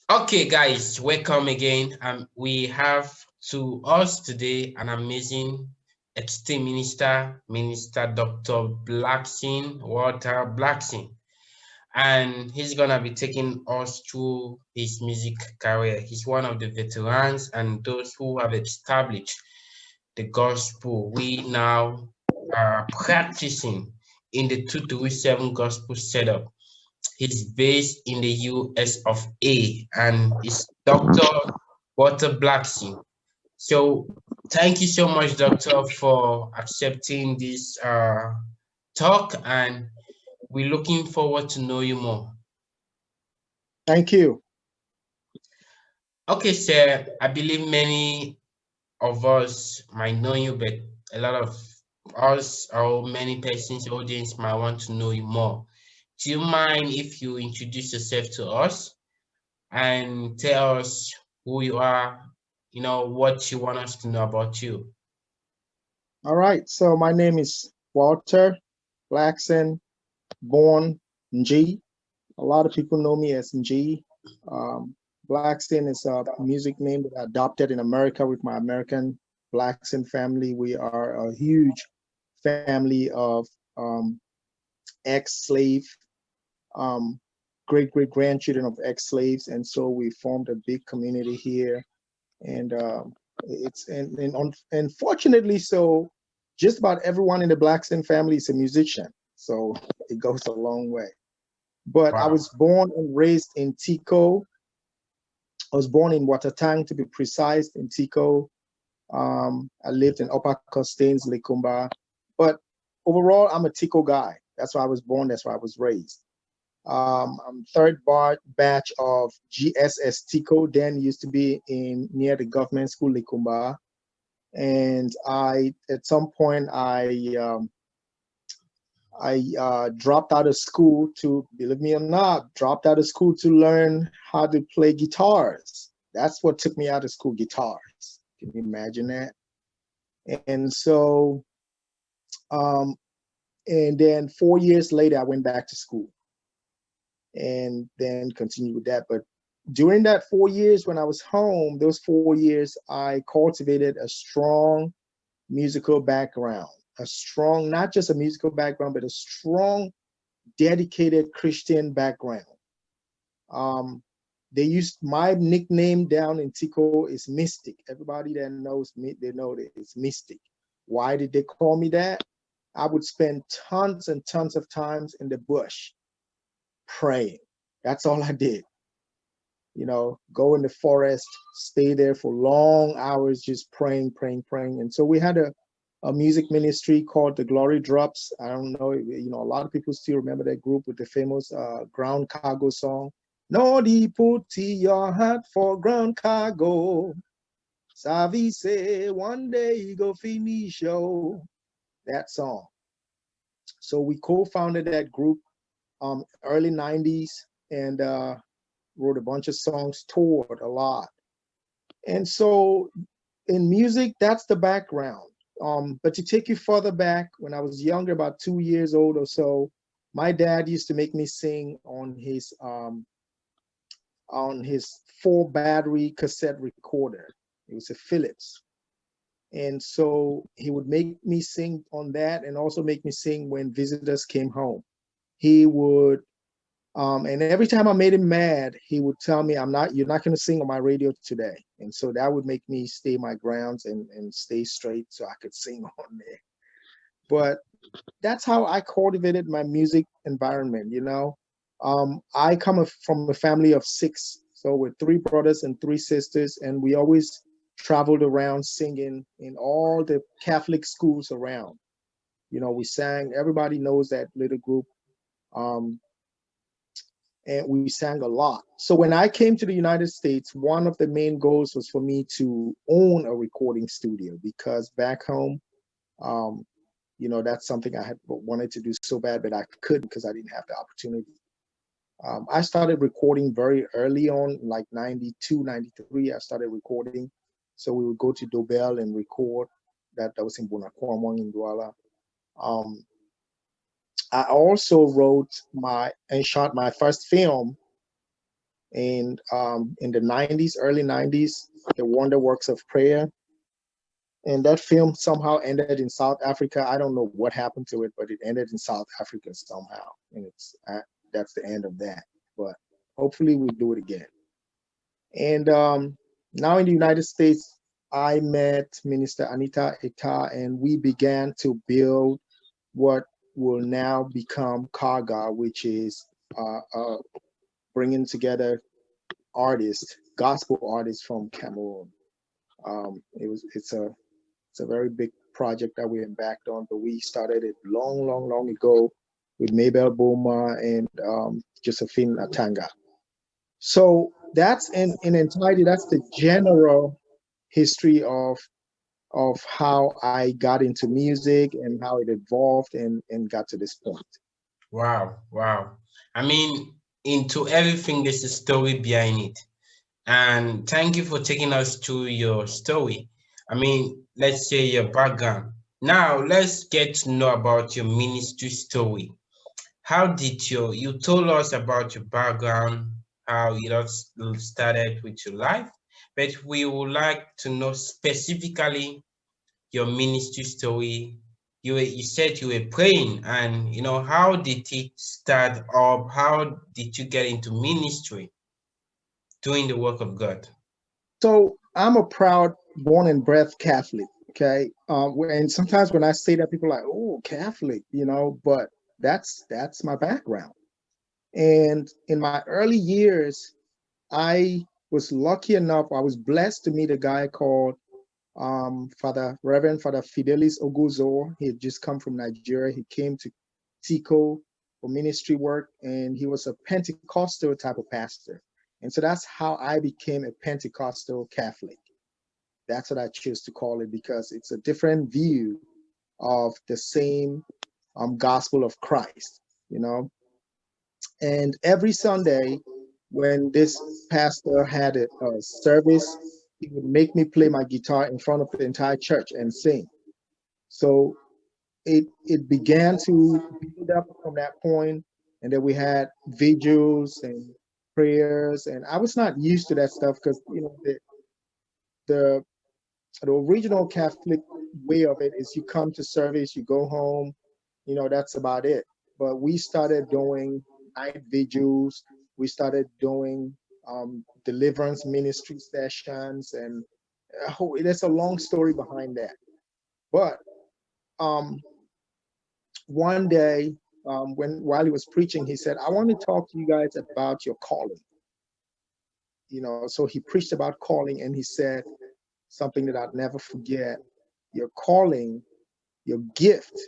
Okay, guys, welcome again. We have to us today an amazing ex-team minister, Minister Dr. Blackson, Walta Blackson, and he's gonna be taking us through his music career. He's one of the veterans and those who have established the gospel we now are practicing in the 237 gospel setup. He's based in the US of A and is Dr. Walter Blackson. So thank you so much, Doctor, for accepting this talk, and we're looking forward to know you more. Thank you. Okay, sir, I believe many of us might know you, but a lot of us or many persons audience might want to know you more. Do you mind if you introduce yourself to us and tell us who you are, what you want us to know about you? All right. So my name is Walter Blackson, born G. A lot of people know me as G. Um, Blackson is a music name that I adopted in America with my American Blackson family. We are a huge family of um, ex-slave, um, great grandchildren of ex-slaves, and so we formed a big community here. And it's and unfortunately, so just about everyone in the Blackson family is a musician, so it goes a long way. But I Wow. was born and raised in Tico. I was born in Watatang, to be precise, in Tico. I lived in Upper Costains, Likumba. But overall, I'm a Tico guy. That's why I was born. That's why I was raised. I'm third batch of GSS Tico. Then used to be in near the government school Likumba, and I at some point I dropped out of school to, believe me or not, dropped out of school to learn how to play guitars. That's what took me out of school, guitars. Can you imagine that? And so, um, and then 4 years later, I went back to school and then continued with that. But during that 4 years when I was home, those 4 years, I cultivated a strong musical background, a strong, not just a musical background, but a strong, dedicated Christian background. Um, they used my nickname down in Tico is Mystic. Everybody that knows me, they know that it's Mystic. Why did they call me that? I would spend tons and tons of times in the bush praying. That's all I did. Go in the forest, stay there for long hours, just praying, praying, praying. And so we had a music ministry called the Glory Drops. I don't know, a lot of people still remember that group with the famous Ground Cargo song. Nodi puti your heart for ground cargo. Savi say one day you go finish show. That song. So we co-founded that group early 90s and wrote a bunch of songs, toured a lot. And so in music, that's the background. But to take you further back, when I was younger, about 2 years old or so, my dad used to make me sing on his 4 battery cassette recorder. It was a Philips. And so he would make me sing on that and also make me sing when visitors came home. He would and every time I made him mad, he would tell me, you're not going to sing on my radio today. And so that would make me stay my grounds and stay straight so I could sing on there. But that's how I cultivated my music environment. I come from a family of 6. So we're 3 brothers and 3 sisters, and we always traveled around singing in all the Catholic schools around. We sang, everybody knows that little group. Um, and we sang a lot. So when I came to the United States, one of the main goals was for me to own a recording studio because back home, um, that's something I had wanted to do so bad, but I couldn't because I didn't have the opportunity. I started recording very early on, like 92, 93, I started recording. So we would go to Dobel and record. That was in Bunakwamong in Douala. Um, I also wrote and shot my first film And in the 90s, early 90s, The Wonder Works of Prayer. And that film somehow ended in South Africa. I don't know what happened to it, but it ended in South Africa somehow. And that's the end of that. But hopefully we'll do it again. And now in the United States, I met Minister Anita Eta, and we began to build what will now become Kaga, which is bringing together artists, gospel artists from Cameroon. It's a very big project that we embarked on, but we started it long ago with Mabel Boma and Josephine Atanga. So that's in entirety, that's the general history of how I got into music and how it evolved and got to this point. Wow, wow. I mean, into everything, there's a story behind it. And thank you for taking us through your story. I mean, let's say your background. Now, let's get to know about your ministry story. How did you told us about your background, how it all started with your life, but we would like to know specifically your ministry story. You said you were praying, and how did it start up? How did you get into ministry, doing the work of God? So I'm a proud born and bred Catholic. Okay, and sometimes when I say that, people are like, "Oh, Catholic," but that's my background. And in my early years, I was lucky enough. I was blessed to meet a guy called Reverend Father Fidelis Oguzo. He had just come from Nigeria. He came to Tico for ministry work, and he was a Pentecostal type of pastor. And so that's how I became a Pentecostal Catholic. That's what I choose to call it because it's a different view of the same gospel of Christ, you know. And every Sunday, when this pastor had a service, he would make me play my guitar in front of the entire church and sing. So it began to build up from that point, and then we had vigils and prayers, and I was not used to that stuff because the the original Catholic way of it is you come to service, you go home, that's about it. But we started doing night vigils, we started doing deliverance ministry sessions, and there's a long story behind that. But um, one day, while he was preaching, he said, "I want to talk to you guys about your calling." So he preached about calling, and he said something that I'd never forget. Your calling, your gift,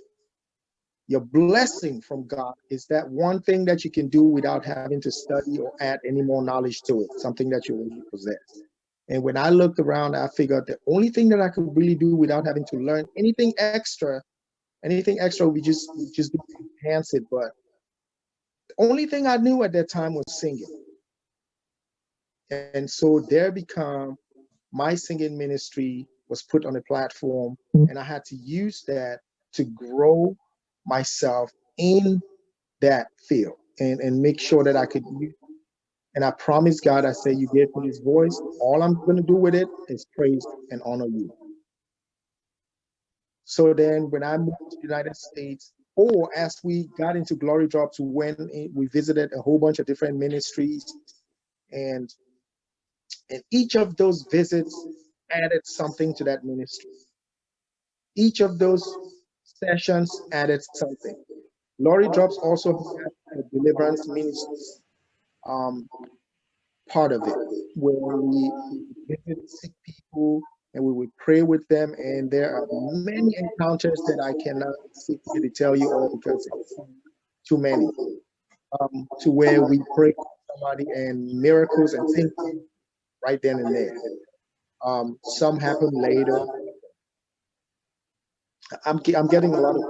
your blessing from God is that one thing that you can do without having to study or add any more knowledge to it, something that you already possess. And when I looked around, I figured the only thing that I could really do without having to learn anything extra would just be to enhance it. But the only thing I knew at that time was singing. And so there become my singing ministry was put on a platform, and I had to use that to grow myself in that field and make sure that I could use. And I promised God, I said, "You gave me this voice. All I'm going to do with it is praise and honor you." So then when I moved to the United States, or as we got into Glory Drops, we visited a whole bunch of different ministries, and and each of those visits added something to that ministry. Each of those sessions added something. Glory Drops also had a deliverance ministry um, part of it, where we visit sick people and we would pray with them. And there are many encounters that I cannot sit here to tell you all because it's too many. To where we pray for somebody and miracles and things right then and there. Some happen later. I'm getting a lot of.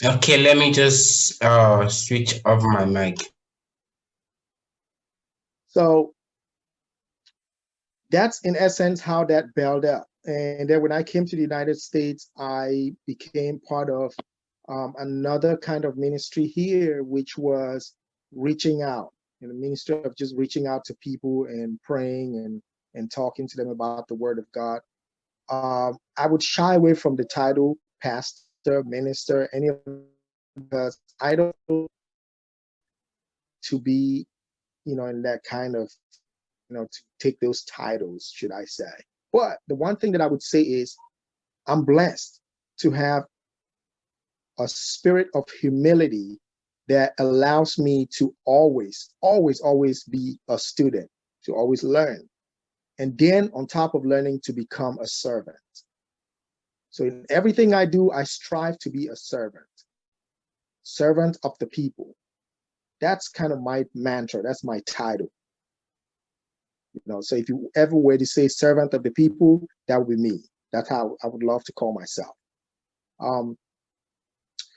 Okay, let me just switch off my mic. So that's in essence how that built up. And then when I came to the United States, I became part of another kind of ministry here, which was reaching out, in the ministry of just reaching out to people and praying and talking to them about the word of God. I would shy away from the title pastor, minister, any of that, because I don't feel to be, in that kind of, to take those titles, should I say. But the one thing that I would say is I'm blessed to have a spirit of humility that allows me to always, always, always be a student, to always learn. And then on top of learning, to become a servant. So in everything I do, I strive to be a servant of the people. That's kind of my mantra. That's my title. So if you ever were to say servant of the people, that would be me. That's how I would love to call myself.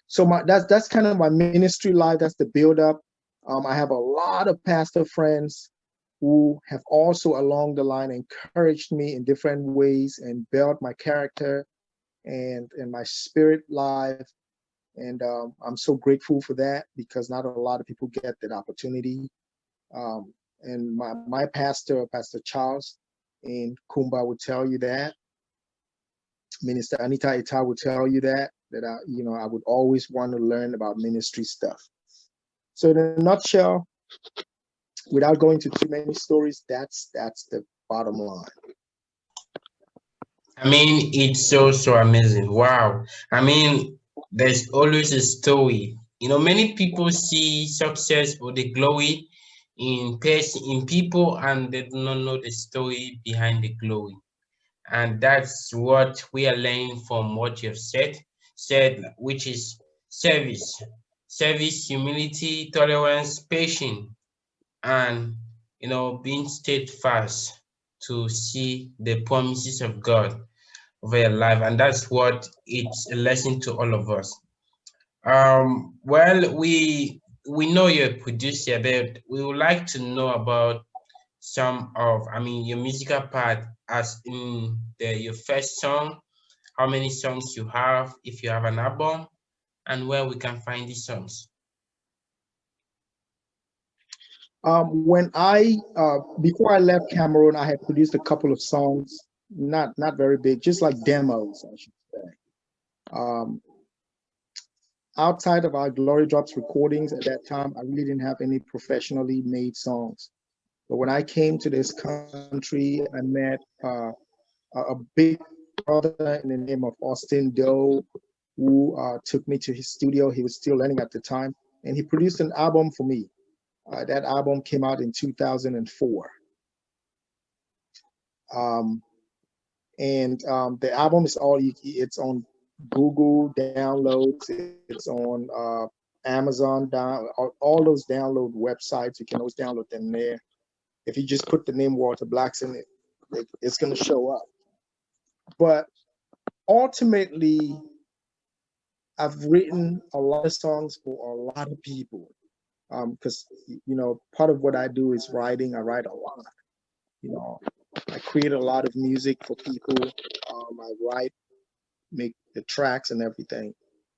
So that's kind of my ministry life. That's the build up. I have a lot of pastor friends who have also along the line encouraged me in different ways and built my character and my spirit life. And I'm so grateful for that, because not a lot of people get that opportunity. And my pastor, Pastor Charles in Kumba, would tell you that. Minister Anita Ita would tell you that I would always want to learn about ministry stuff. So in a nutshell, without going to too many stories, that's the bottom line. I mean, it's so amazing. Wow. I mean, there's always a story. Many people see success or the glory in people, and they do not know the story behind the glory. And that's what we are learning from what you've said, which is service, humility, tolerance, patience, and being steadfast to see the promises of God over your life. And that's what it's a lesson to all of us. Well, we know you're a producer, but we would like to know about some of, your musical part, as in your first song, how many songs you have, if you have an album, and where we can find these songs. When before I left Cameroon, I had produced a couple of songs, not very big, just like demos, I should say. Um, Outside of our Glory Drops recordings at that time, I really didn't have any professionally made songs. But when I came to this country, I met a big brother in the name of Austin Doe, who took me to his studio. He was still learning at the time, and he produced an album for me. That album came out in 2004. Um, and the album is it's on Google downloads, it's on Amazon all those download websites. You can always download them there. If you just put the name Walta Blackson, it's going to show up. But ultimately, I've written a lot of songs for a lot of people, because part of what I do is writing. I write a lot. I create a lot of music for people. I write, make the tracks and everything.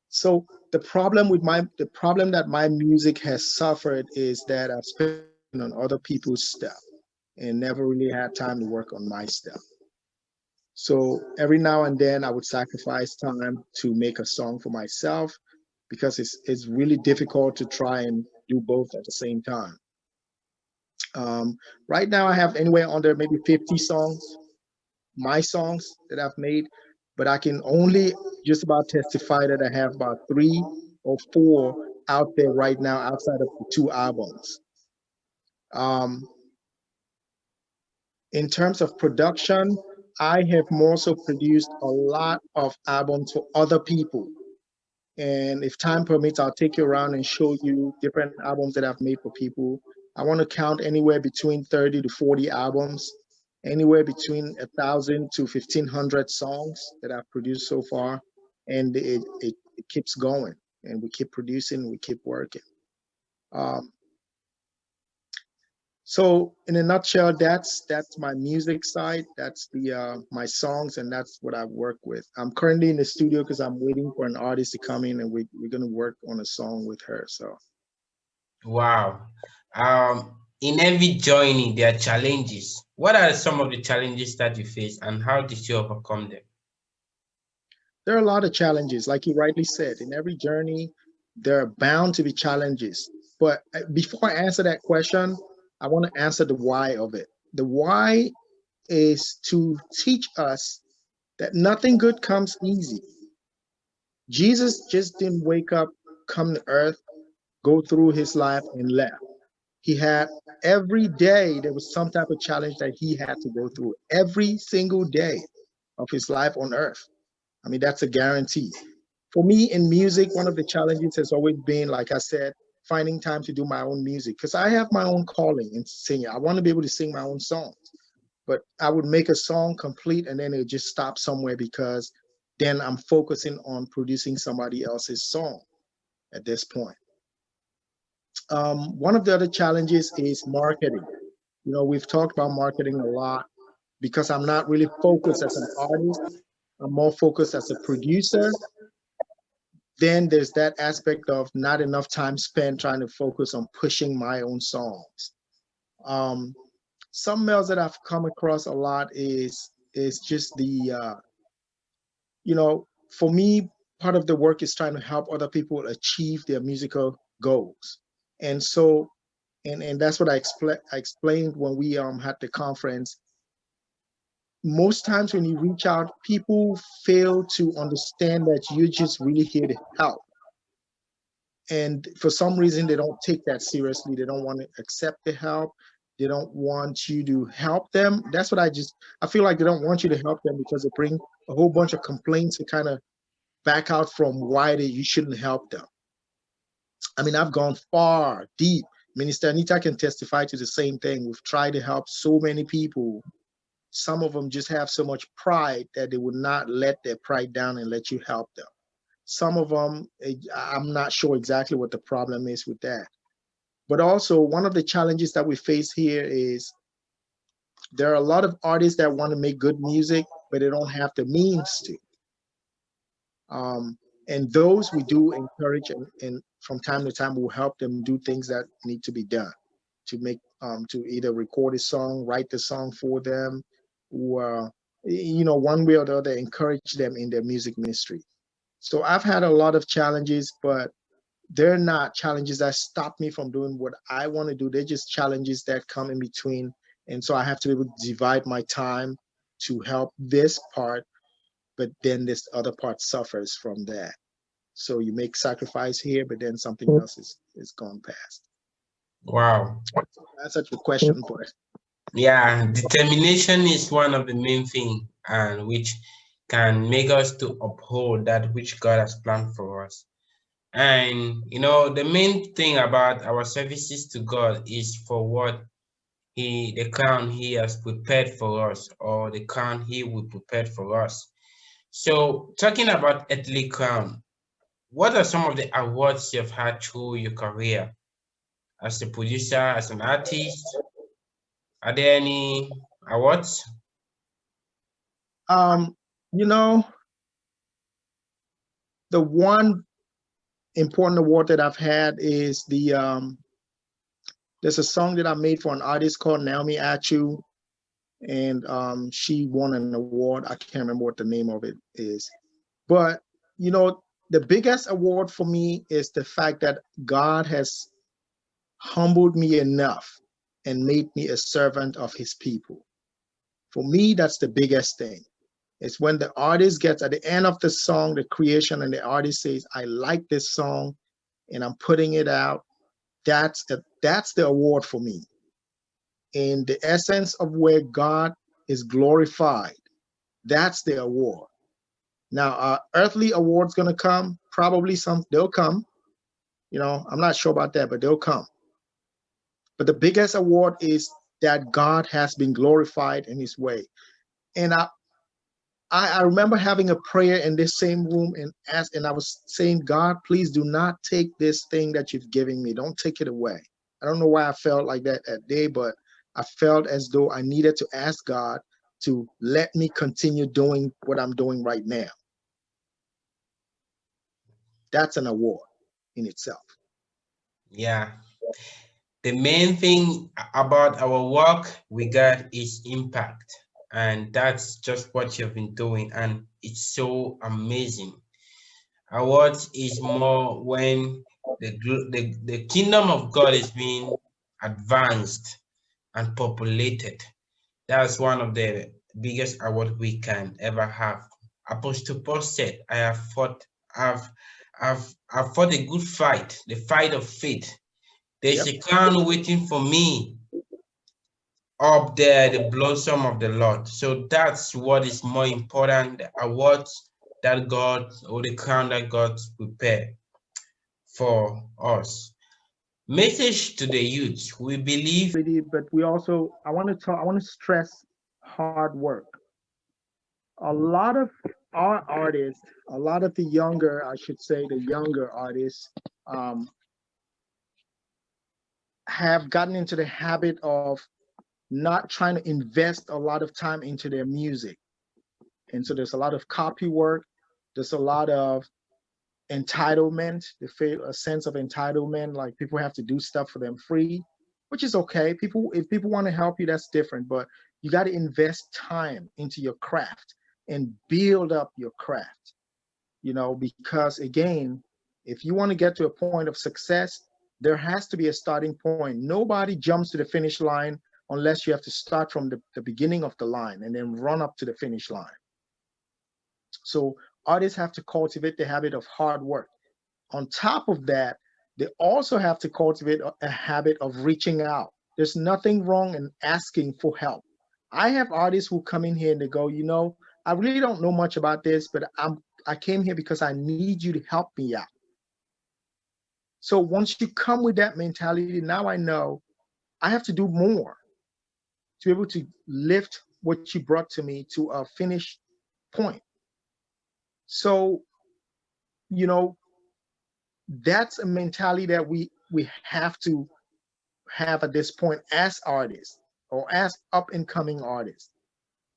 So the problem that my music has suffered is that I've spent on other people's stuff and never really had time to work on my stuff. So every now and then I would sacrifice time to make a song for myself, because it's really difficult to try and do both at the same time. Right now I have anywhere under maybe 50 songs, my songs that I've made, but I can only just about testify that I have about 3 or 4 out there right now outside of the 2 albums. Um, in terms of production, I have more so produced a lot of albums for other people. And if time permits, I'll take you around and show you different albums that I've made for people. I want to count anywhere between 30 to 40 albums, anywhere between 1,000 to 1,500 songs that I've produced so far. And it keeps going, and we keep producing, we keep working. Um, so in a nutshell, that's my music side. That's the my songs, and that's what I work with. I'm currently in the studio because I'm waiting for an artist to come in, and we're gonna work on a song with her. So Wow. In every journey, there are challenges. What are some of the challenges that you face, and how did you overcome them? There are a lot of challenges, like you rightly said. In every journey, there are bound to be challenges. But before I answer that question, I want to answer the why of it. The why is to teach us that nothing good comes easy. Jesus just didn't wake up, come to earth, go through his life, and left. He had every day, there was some type of challenge that he had to go through every single day of his life on earth. I mean, that's a guarantee. For me in music, one of the challenges has always been, like I said, finding time to do my own music because I have my own calling in singing. I want to be able to sing my own songs, but I would make a song complete and then it would just stop somewhere because then I'm focusing on producing somebody else's song at this point. One of the other challenges is marketing. We've talked about marketing a lot because I'm not really focused as an artist. I'm more focused as a producer. Then there's that aspect of not enough time spent trying to focus on pushing my own songs. Um, some mails that I've come across a lot is just for me, part of the work is trying to help other people achieve their musical goals. And so, and that's what I explained when we had the conference. Most times when you reach out, people fail to understand that you're just really here to help. And for some reason, they don't take that seriously. They don't want to accept the help. They don't want you to help them. That's what I feel like they don't want you to help them because they bring a whole bunch of complaints to kind of back out from why you shouldn't help them. I mean, I've gone far, deep. Minister Anita can testify to the same thing. We've tried to help so many people. Some of them just have so much pride that they would not let their pride down and let you help them. Some of them, I'm not sure exactly what the problem is with that. But also, one of the challenges that we face here is there are a lot of artists that want to make good music, but they don't have the means to. Um, and those we do encourage, and from time to time, we'll help them do things that need to be done to make to either record a song, write the song for them, or one way or the other, encourage them in their music ministry. So I've had a lot of challenges, but they're not challenges that stop me from doing what I want to do. They're just challenges that come in between. And so I have to be able to divide my time to help this part, but then this other part suffers from that. So you make sacrifice here, but then something else is gone past. Wow. That's such a question, but Yeah, determination is one of the main thing, and which can make us to uphold that which God has planned for us. And the main thing about our services to God is for what the crown He has prepared for us, or the crown He will prepare for us. So, talking about earthly crown, what are some of the awards you've had through your career as a producer, as an artist? Are there any awards? um, you know, the one important award that I've had is there's a song that I made for an artist called Naomi Achu, and she won an award. I can't remember what the name of it is, but you know, the biggest award for me is the fact that God has humbled me enough and made me a servant of His people. For me, that's the biggest thing. It's when the artist gets at the end of the song, the creation, and the artist says, "I like this song, and I'm putting it out." That's the award for me. In the essence of where God is glorified, that's the award. Now, earthly awards gonna come? Probably some. They'll come. I'm not sure about that, but they'll come. But the biggest award is that God has been glorified in His way. And I remember having a prayer in this same room and I was saying, God, please do not take this thing that you've given me. Don't take it away. I don't know why I felt like that day, but I felt as though I needed to ask God to let me continue doing what I'm doing right now. That's an award in itself. Yeah. The main thing about our work we got is impact, and that's just what you've been doing, and it's so amazing. Awards is more when the kingdom of God is being advanced and populated. That's one of the biggest award we can ever have. Apostle Paul said, I've, I've fought a good fight, the fight of faith. There's Yep. a crown waiting for me up there, the blossom of the Lord. So that's what is more important, the awards that God, or the crown that God prepared for us. Message to the youth. We believe. But we also, I want to stress hard work. A lot of our artists, a lot of the younger, I should say, the younger artists, um, have gotten into the habit of not trying to invest a lot of time into their music. And so there's a lot of copy work, there's a lot of entitlement, they feel a sense of entitlement, like people have to do stuff for them free, which is okay. People, if people want to help you, that's different, but you got to invest time into your craft and build up your craft, because again, if you want to get to a point of success, there has to be a starting point. Nobody jumps to the finish line unless you have to start from the beginning of the line and then run up to the finish line. So artists have to cultivate the habit of hard work. On top of that, they also have to cultivate a habit of reaching out. There's nothing wrong in asking for help. I have artists who come in here and they go, I really don't know much about this, but I came here because I need you to help me out. So once you come with that mentality, now I know I have to do more to be able to lift what you brought to me to a finished point. So, you know, that's a mentality that we have to have at this point as artists or as up and coming artists.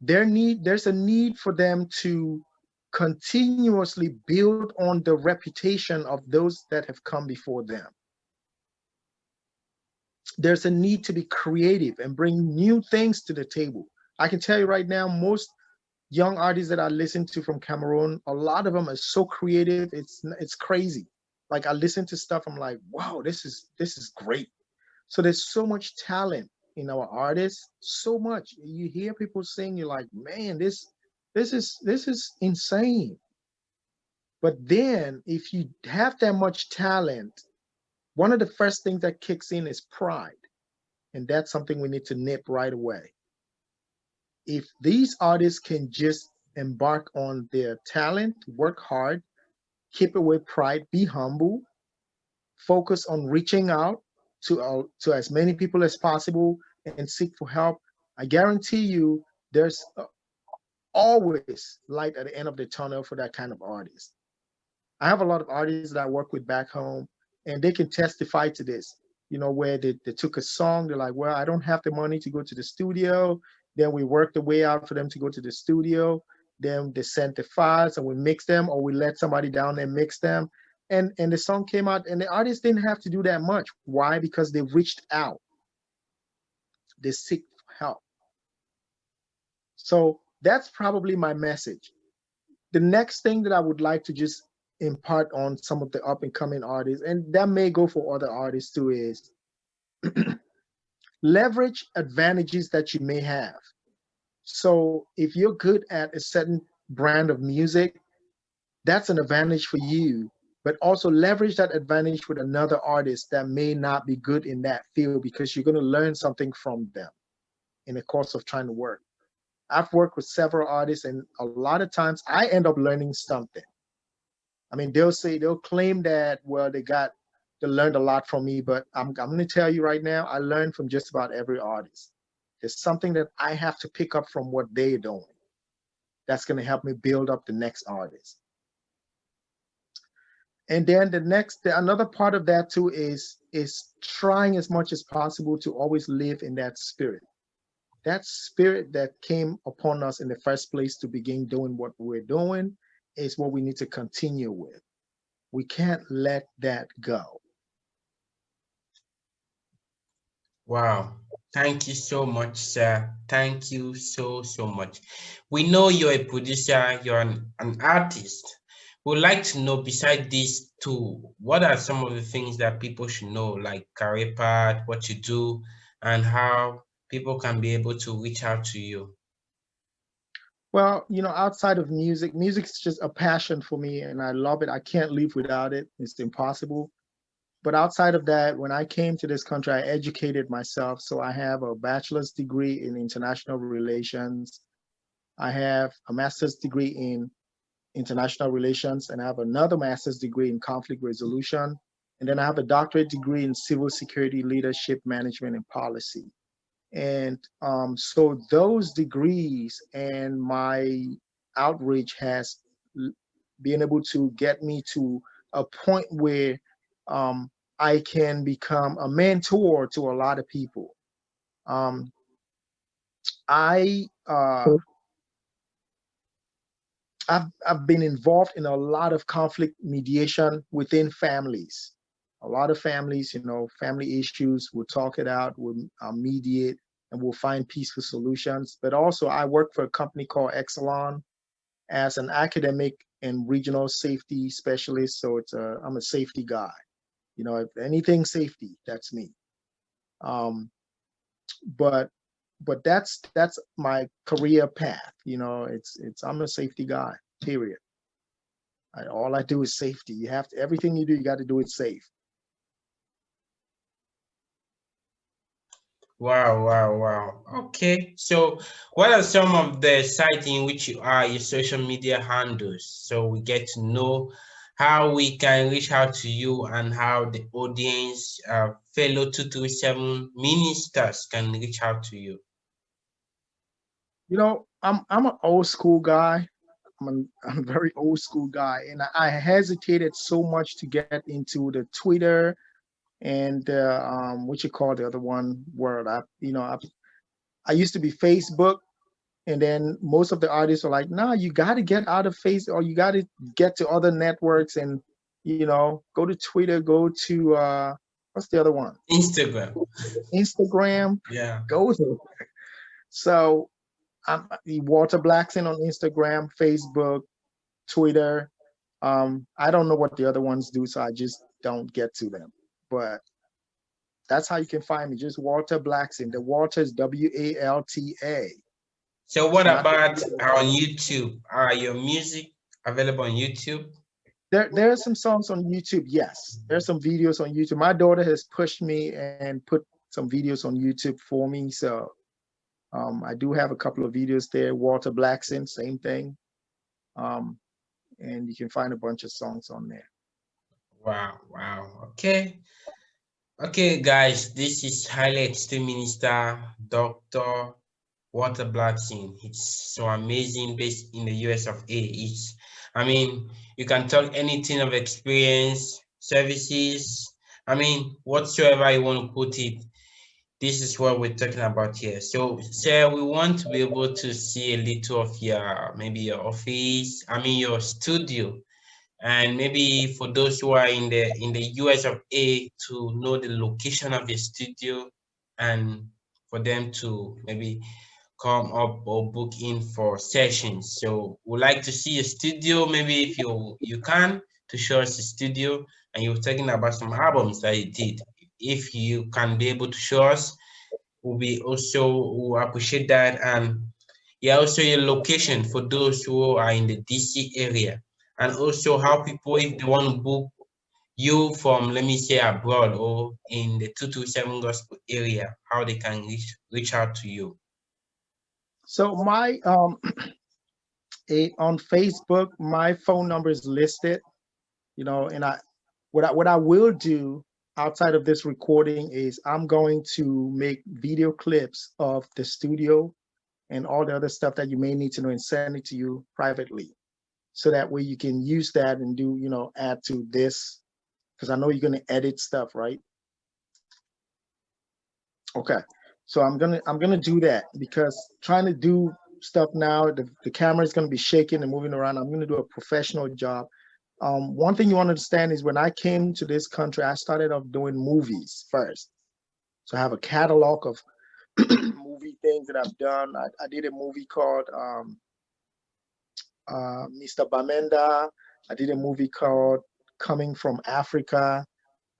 There's a need for them to continuously build on the reputation of those that have come before them. There's a need to be creative and bring new things to the table. I can tell you right now, most young artists that I listen to from Cameroon, a lot of them are so creative. It's crazy. Like I listen to stuff, I'm like, wow, this is great. So there's so much talent in our artists, so much. You hear people sing, you're like, man, this is insane. But then if you have that much talent, one of the first things that kicks in is pride. And that's something we need to nip right away. If these artists can just embark on their talent, work hard, keep away pride, be humble, focus on reaching out to as many people as possible and seek for help, I guarantee you there's always light at the end of the tunnel for that kind of artist. I have a lot of artists that I work with back home, and they can testify to this. Where they took a song, they're like, well, I don't have the money to go to the studio. Then we work the way out for them to go to the studio. Then they sent the files and we mix them, or we let somebody down and mix them. And the song came out, and the artist didn't have to do that much. Why? Because they reached out, they seek help. So that's probably my message. The next thing that I would like to just impart on some of the up and coming artists, and that may go for other artists too, is leverage advantages that you may have. So if you're good at a certain brand of music, that's an advantage for you, but also leverage that advantage with another artist that may not be good in that field, because you're going to learn something from them in the course of trying to work. I've worked with several artists, and a lot of times I end up learning something. I mean, they'll claim that, well, they learned a lot from me, but I'm going to tell you right now, I learned from just about every artist. There's something that I have to pick up from what they're doing that's going to help me build up the next artist. And then another part of that too is trying as much as possible to always live in that spirit. That spirit that came upon us in the first place to begin doing what we're doing is what we need to continue with. We can't let that go. Wow. Thank you so much, sir. Thank you so much. We know you're a producer, you're an artist. We'd like to know, beside these two, what are some of the things that people should know, like career path, what you do, and how people can be able to reach out to you? Well, outside of music, music is just a passion for me and I love it. I can't live without it. It's impossible. But outside of that, when I came to this country, I educated myself. So I have a bachelor's degree in international relations. I have a master's degree in international relations, and I have another master's degree in conflict resolution. And then I have a doctorate degree in civil security, leadership, management, and policy. And so those degrees and my outreach has been able to get me to a point where um, I can become a mentor to a lot of people. Um, I I've been involved in a lot of conflict mediation within families. A lot of families, family issues, we'll talk it out, we'll mediate, and we'll find peaceful solutions. But also, I work for a company called Exelon as an academic and regional safety specialist. So I'm a safety guy. If anything safety, that's me. Um, but but that's my career path. It's I'm a safety guy. Period. All I do is safety. You have to everything you do, you got to do it safe. Wow, wow, wow. Okay. So, what are some of the sites in which you are, your social media handles? So we get to know how we can reach out to you and how the audience, fellow 237 ministers can reach out to you. I'm an old school guy. I'm a very old school guy, and I hesitated so much to get into the Twitter and what you call the other one word. I used to be Facebook, and then most of the artists are like, "Nah, you got to get out of Facebook, or you got to get to other networks, and go to Twitter, go to what's the other one? Instagram. Instagram, Yeah. go there." So I'm Walta Blackson on Instagram, Facebook, Twitter. I don't know what the other ones do, so I just don't get to them. But that's how you can find me. Just Walter Blackson. The Walter is Walta. So It's what not the about on YouTube? Are your music available on YouTube? there are some songs on YouTube. Yes, there's some videos on YouTube. My daughter has pushed me and put some videos on YouTube for me. So I do have a couple of videos there. Walter Blackson, same thing. Um, and you can find a bunch of songs on there. Wow, wow. Okay. Okay, guys, this is highly esteemed minister, Dr. Walta Blackson. It's so amazing based in the US of A. I mean, you can talk anything of experience, services, whatsoever you want to put it. This is what we're talking about here. So, sir, we want to be able to see a little of maybe your office, your studio, and maybe for those who are in the US of A to know the location of your studio and for them to maybe come up or book in for sessions. So we'd like to see a studio, maybe if you can, to show us the studio, and you're talking about some albums that you did. If you can be able to show us, we'll appreciate that. And yeah, also your location for those who are in the DC area, and also how people, if they want to book you from, let me say, abroad or in the 227 Gospel area, how they can reach out to you. So my on Facebook, my phone number is listed. And what I will do outside of this recording is I'm going to make video clips of the studio and all the other stuff that you may need to know and send it to you privately. So that way you can use that and do, add to this. Because I know you're gonna edit stuff, right? Okay. So I'm gonna do that because trying to do stuff now, the camera is gonna be shaking and moving around. I'm gonna do a professional job. One thing you want to understand is when I came to this country, I started off doing movies first. So I have a catalog of movie things that I've done. I did a movie called Mr. Bamenda. I did a movie called Coming from Africa.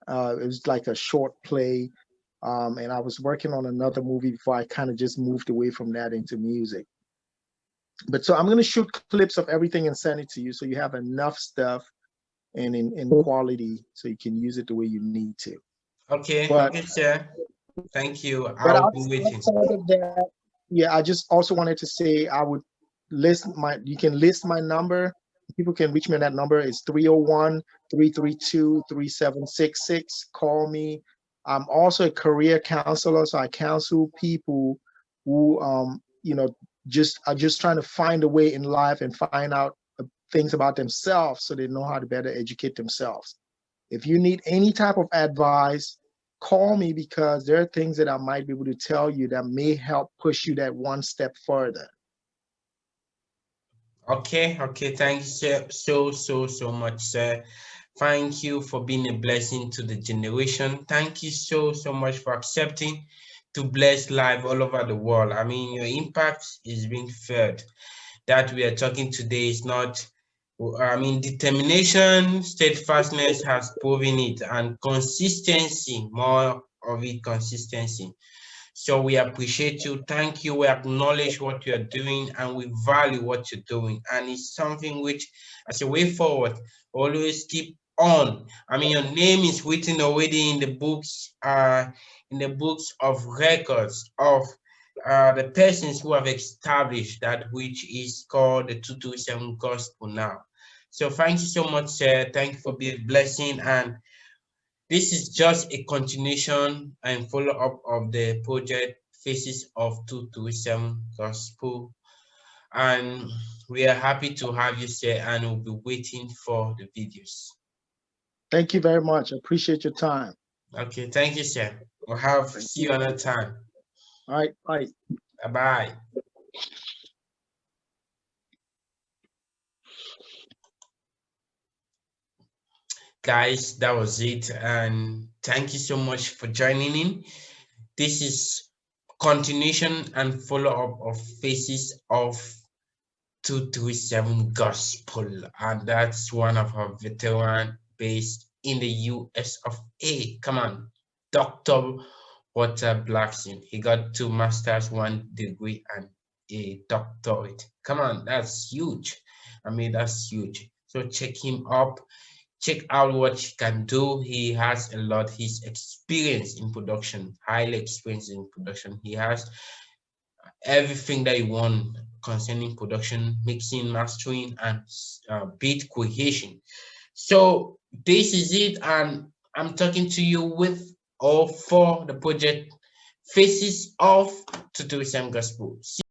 It was like a short play. And I was working on another movie before I kind of just moved away from that into music. But so I'm going to shoot clips of everything and send it to you so you have enough stuff and in quality so you can use it the way you need to. Okay, But okay, sir. Thank you. but I'll be waiting. outside of that, yeah, I just also wanted to say I would list my you can list my number. People can reach me on that number. It's 301-332-3766. Call me. I'm also a career counselor, so I counsel people who just are just trying to find a way in life and find out things about themselves so they know how to better educate themselves. If you need any type of advice, call me because there are things that I might be able to tell you that may help push you that one step further. Okay, okay. Thank you so much, sir. Thank you for being a blessing to the generation. Thank you so much for accepting to bless life all over the world. I mean, your impact is being felt. That we are talking today is not, I mean, determination, steadfastness has proven it, and consistency, more of it, consistency. So we appreciate you. Thank you. We acknowledge what you are doing and we value what you're doing. And it's something which, as a way forward, always keep on. I mean, your name is written already in the books of records of the persons who have established that which is called the 227 Gospel now. So thank you so much, sir. Thank you for being a blessing. And this is just a continuation and follow-up of the project Faces of 227 Gospel. And we are happy to have you, sir, and we'll be waiting for the videos. Thank you very much. I appreciate your time. Okay, thank you, sir. We'll have Thank see you. you another time. All right, bye. Bye-bye. Guys, that was it. And thank you so much for joining in. This is continuation and follow-up of Faces of 237 Gospel, and that's one of our veteran based in the US of A. Come on, Dr. Walta Blackson. He got 2 masters, 1 degree, and a doctorate. Come on, that's huge. I mean, that's huge. So check him up. Check out what he can do. He has a lot. He's experienced in production, highly experienced in production. He has everything that you want concerning production, mixing, mastering, and beat creation. So this is it, and I'm talking to you with all for the project Faces of 237 Gospel.